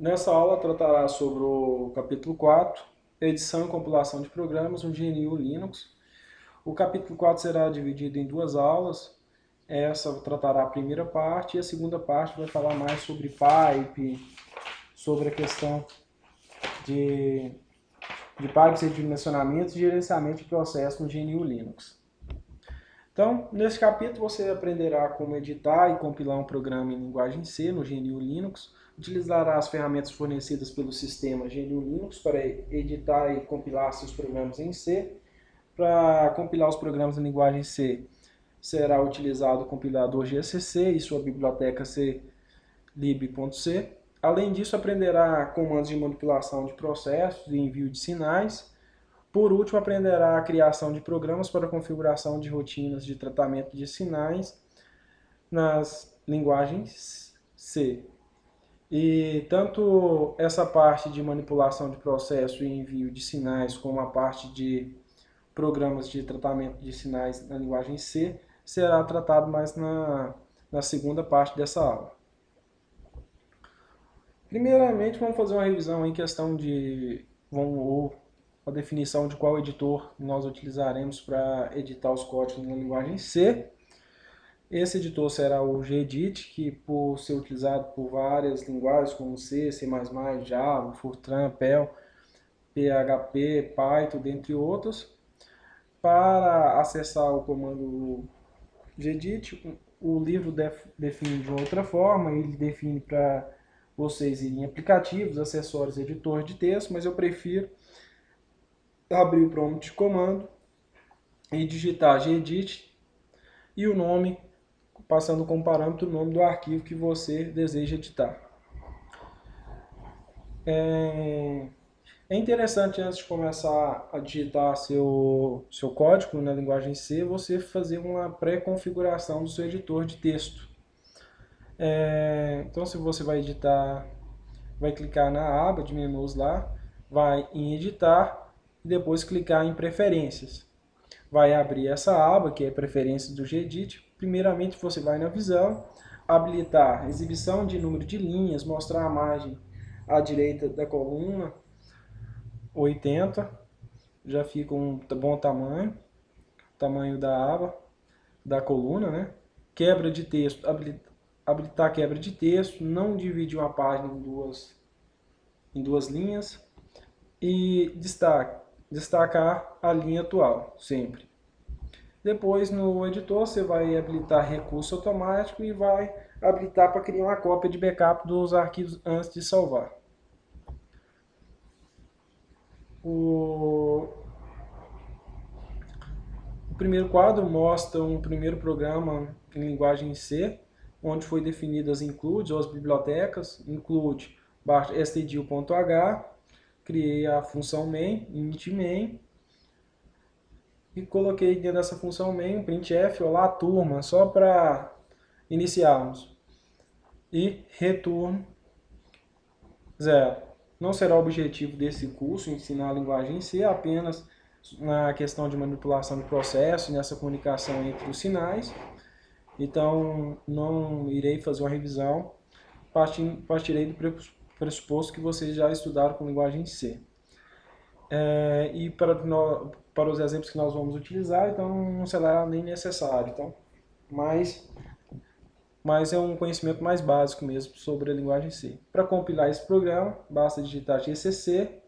Nessa aula tratará sobre o capítulo 4, edição e compilação de programas no GNU Linux. O capítulo 4 será dividido em duas aulas. Essa tratará a primeira parte e a segunda parte vai falar mais sobre pipe, sobre a questão de, de pipes e dimensionamento e gerenciamento de processos no GNU Linux. Então, nesse capítulo você aprenderá como editar e compilar um programa em linguagem C no GNU Linux, utilizará as ferramentas fornecidas pelo sistema GNU Linux para editar e compilar seus programas em C. Para compilar os programas em linguagem C, será utilizado o compilador GCC e sua biblioteca clib.c. Além disso, aprenderá comandos de manipulação de processos e envio de sinais. Por último, aprenderá a criação de programas para configuração de rotinas de tratamento de sinais nas linguagens C. E tanto essa parte de manipulação de processo e envio de sinais, como a parte de programas de tratamento de sinais na linguagem C, será tratado mais na segunda parte dessa aula. Primeiramente, vamos fazer uma revisão em questão de a definição de qual editor nós utilizaremos para editar os códigos na linguagem C. Esse editor será o gedit, que por ser utilizado por várias linguagens como C, C++, Java, Fortran, Perl, PHP, Python, dentre outros. Para acessar o comando gedit, o livro define de outra forma, ele define para vocês irem em aplicativos, acessórios, editores de texto, mas eu prefiro abrir o prompt de comando e digitar gedit e o nome, passando como parâmetro o nome do arquivo que você deseja editar. É interessante, antes de começar a digitar seu código na linguagem C, você fazer uma pré-configuração do seu editor de texto. Então, se você vai editar, vai clicar na aba de menus lá, vai em editar e depois clicar em preferências. Vai abrir essa aba, que é preferências do gedit. Primeiramente, você vai na visão, habilitar exibição de número de linhas, mostrar a margem à direita da coluna, 80, já fica um bom tamanho da aba, da coluna, né? Quebra de texto, habilitar quebra de texto, não dividir uma página em duas linhas e destacar a linha atual, sempre. Depois no editor você vai habilitar recurso automático e vai habilitar para criar uma cópia de backup dos arquivos antes de salvar. O primeiro quadro mostra um primeiro programa em linguagem C, onde foi definidas includes ou as bibliotecas, include stdio.h, criei a função main, init-main, e coloquei dentro dessa função main um printf, olá turma, só para iniciarmos, e retorno 0. Não será o objetivo desse curso ensinar a linguagem C, apenas na questão de manipulação de processo, nessa comunicação entre os sinais. Então, não irei fazer uma revisão, partirei do pressuposto que vocês já estudaram com linguagem C. E para os exemplos que nós vamos utilizar, então não será nem necessário. Então, mas é um conhecimento mais básico mesmo sobre a linguagem C. Para compilar esse programa, basta digitar GCC.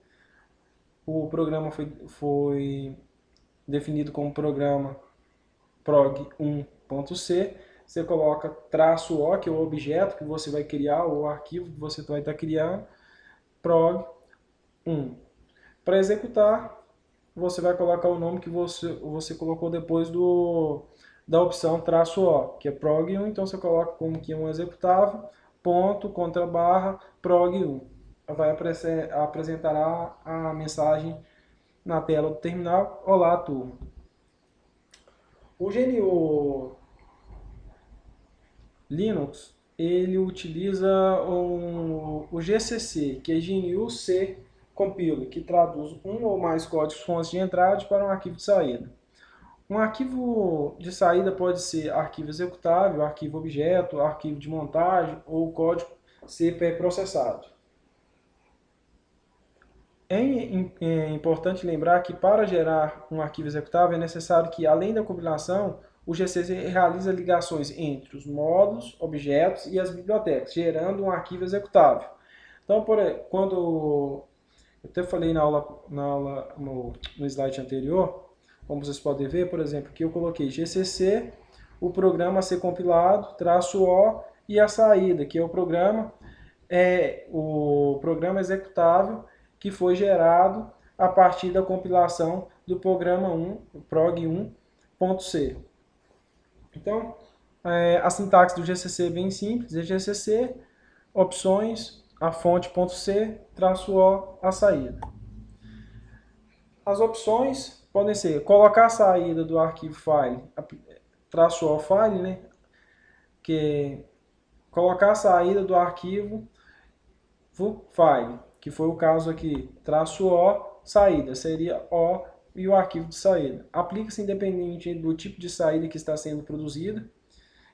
O programa foi definido como programa prog1.c. Você coloca "-o", que é o objeto que você vai criar, ou o arquivo que você vai estar criando, prog1. Para executar, você vai colocar o nome que você colocou depois da opção "-o", que é prog1, então você coloca como que é um executável, ponto, contra barra, prog1. Vai apresentar a mensagem na tela do terminal, olá turma. O GNU Linux, ele utiliza o GCC, que é GNU C Compiler, que traduz um ou mais códigos fontes de entrada para um arquivo de saída. Um arquivo de saída pode ser arquivo executável, arquivo objeto, arquivo de montagem ou código C pré-processado. É importante lembrar que para gerar um arquivo executável é necessário que, além da compilação, o GCC realize ligações entre os módulos, objetos e as bibliotecas, gerando um arquivo executável. Então, quando eu até falei no slide anterior, como vocês podem ver, por exemplo, que eu coloquei GCC, o programa a ser compilado, -O e a saída, que é o programa executável que foi gerado a partir da compilação do programa 1, prog1.c. Então, a sintaxe do GCC é bem simples, é GCC, opções, a fonte.c, -O, a saída. As opções podem ser colocar a saída do arquivo file, -O file, né? Que é colocar a saída do arquivo file, que foi o caso aqui, -O, saída, seria O e o arquivo de saída. Aplica-se independente do tipo de saída que está sendo produzida,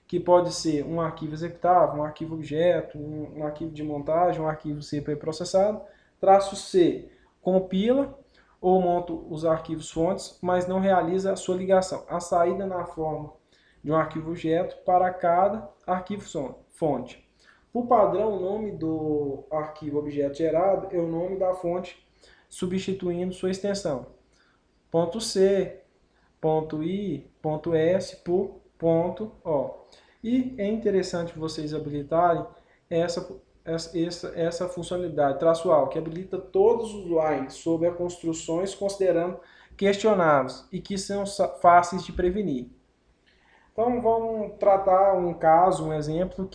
que pode ser um arquivo executável, um arquivo objeto, um arquivo de montagem, um arquivo C pré-processado. -C, compila ou monta os arquivos fontes, mas não realiza a sua ligação. A saída na forma de um arquivo objeto para cada arquivo fonte. Por padrão, o nome do arquivo objeto gerado é o nome da fonte, substituindo sua extensão. .c, .i, .s por .o. E é interessante vocês habilitarem essa funcionalidade traçual, que habilita todos os lines sobre as construções considerando questionáveis e que são fáceis de prevenir. Então vamos tratar um caso, um exemplo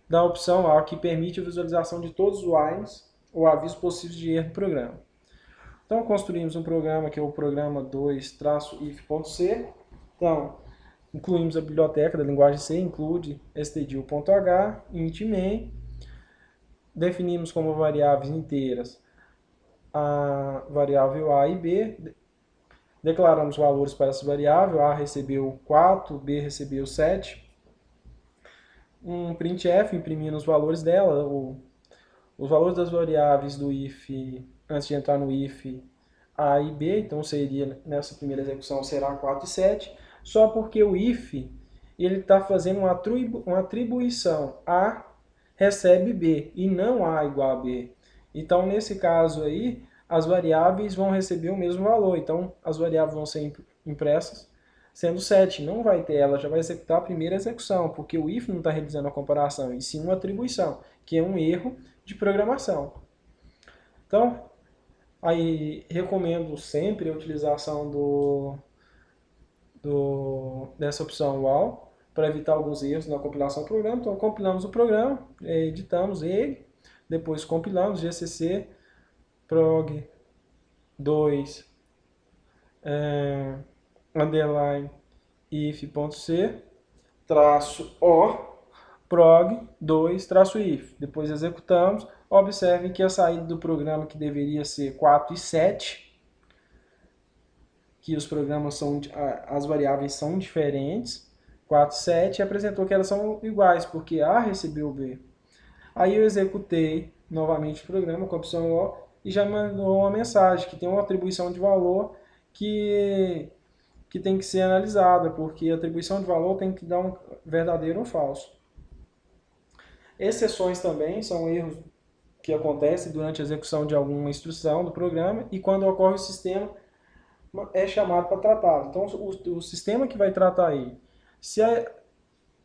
da opção A, que permite a visualização de todos os lines ou avisos possíveis de erro do programa. Então construímos um programa que é o programa 2-if.c. Então, incluímos a biblioteca da linguagem C, include stdio.h, int main, definimos como variáveis inteiras a variável A e B, declaramos valores para essa variável, A recebeu 4, B recebeu 7, um printf imprimindo os valores dela, os valores das variáveis do if, antes de entrar no if A e B, então seria, nessa primeira execução será 4 e 7, só porque o if ele está fazendo uma atribuição, A recebe B e não A igual a B. Então nesse caso aí, as variáveis vão receber o mesmo valor, então as variáveis vão ser impressas sendo 7, não vai ter, ela já vai executar a primeira execução, porque o if não está realizando a comparação, e sim uma atribuição, que é um erro de programação. Então, aí recomendo sempre a utilização dessa opção WAL para evitar alguns erros na compilação do programa. Então, compilamos o programa, editamos ele, depois compilamos GCC prog 2 underline if.c -o prog 2-if. Depois executamos. Observem que a saída do programa, que deveria ser 4 e 7, que os programas as variáveis são diferentes, 4 e 7, apresentou que elas são iguais, porque A recebeu B. Aí eu executei novamente o programa com a opção O e já mandou uma mensagem que tem uma atribuição de valor que tem que ser analisada, porque a atribuição de valor tem que dar um verdadeiro ou falso. Exceções também são erros que acontecem durante a execução de alguma instrução do programa e quando ocorre o sistema é chamado para tratá-lo. Então o sistema que vai tratar aí, se a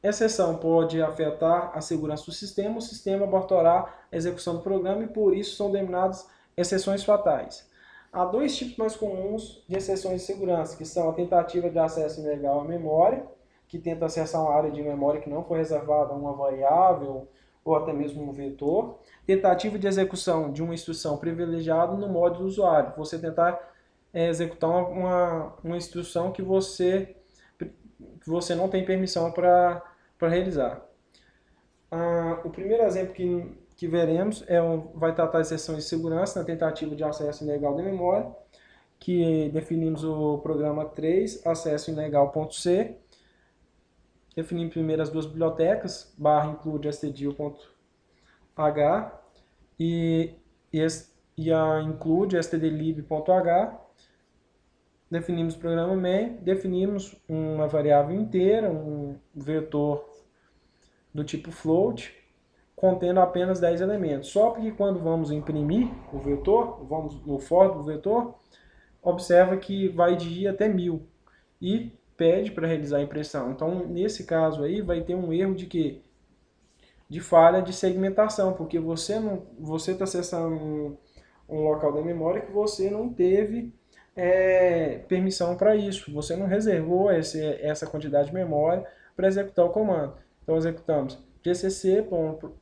exceção pode afetar a segurança do sistema, o sistema abortará a execução do programa e por isso são denominadas exceções fatais. Há dois tipos mais comuns de exceções de segurança, que são a tentativa de acesso ilegal à memória, que tenta acessar uma área de memória que não foi reservada a uma variável ou até mesmo um vetor. Tentativa de execução de uma instrução privilegiada no modo do usuário. Você tentar executar uma instrução que você não tem permissão para realizar. O primeiro exemplo que veremos vai tratar de exceção de segurança na tentativa de acesso ilegal da memória, que definimos o programa 3, acesso ilegal.c. Definimos primeiro as duas bibliotecas, /include stdio.h e e a include stdlib.h, definimos o programa main, definimos uma variável inteira, um vetor do tipo float, contendo apenas 10 elementos. Só porque quando vamos imprimir o vetor, vamos no for do vetor, observa que vai de I até 1000 e pede para realizar a impressão. Então, nesse caso aí, vai ter um erro de quê? De falha de segmentação, porque você está acessando um local da memória que você não teve permissão para isso. Você não reservou essa quantidade de memória para executar o comando. Então, executamos gcc.prog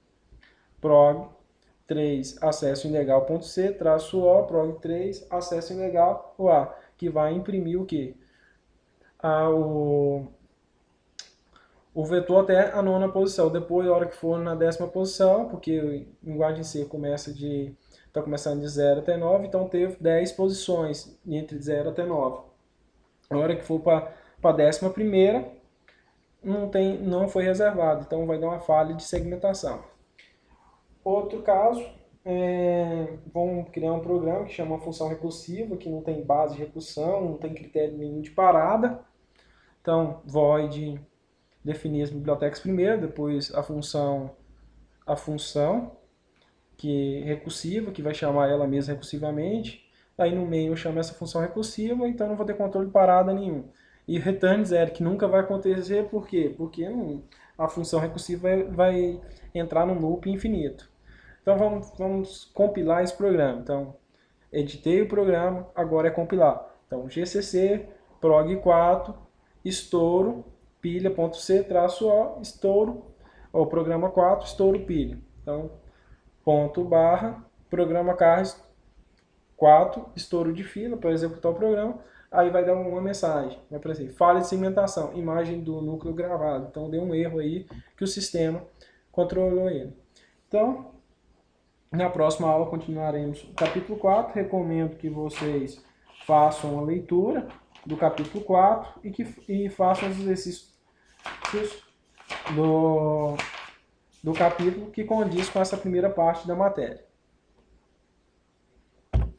3 acesso ilegal.c -o prog 3 acesso ilegal o a, que vai imprimir o que? O vetor até a 9ª posição. Depois, a hora que for na 10ª posição, porque a linguagem C está começando de 0 até 9, então teve 10 posições entre 0 até 9. A hora que for para a 11ª, não foi reservado, então vai dar uma falha de segmentação. Outro caso, vamos criar um programa que chama função recursiva, que não tem base de recursão, não tem critério nenhum de parada. Então, void definir as bibliotecas primeiro, depois a função que é recursiva, que vai chamar ela mesma recursivamente. Aí no meio eu chamo essa função recursiva, então não vou ter controle de parada nenhum. E return zero, que nunca vai acontecer, por quê? Porque a função recursiva vai entrar no loop infinito. Então vamos compilar esse programa. Então, editei o programa, agora é compilar. Então, gcc prog 4 estouro pilha.c-o estouro, o programa 4 estouro pilha. Então, ponto barra programa carros 4 estouro de fila para executar o programa. Aí vai dar uma mensagem, vai aparecer falha de segmentação, imagem do núcleo gravado. Então deu um erro aí que o sistema controlou ele. Então, na próxima aula continuaremos o capítulo 4. Recomendo que vocês façam a leitura do capítulo 4 e façam os exercícios do capítulo que condiz com essa primeira parte da matéria.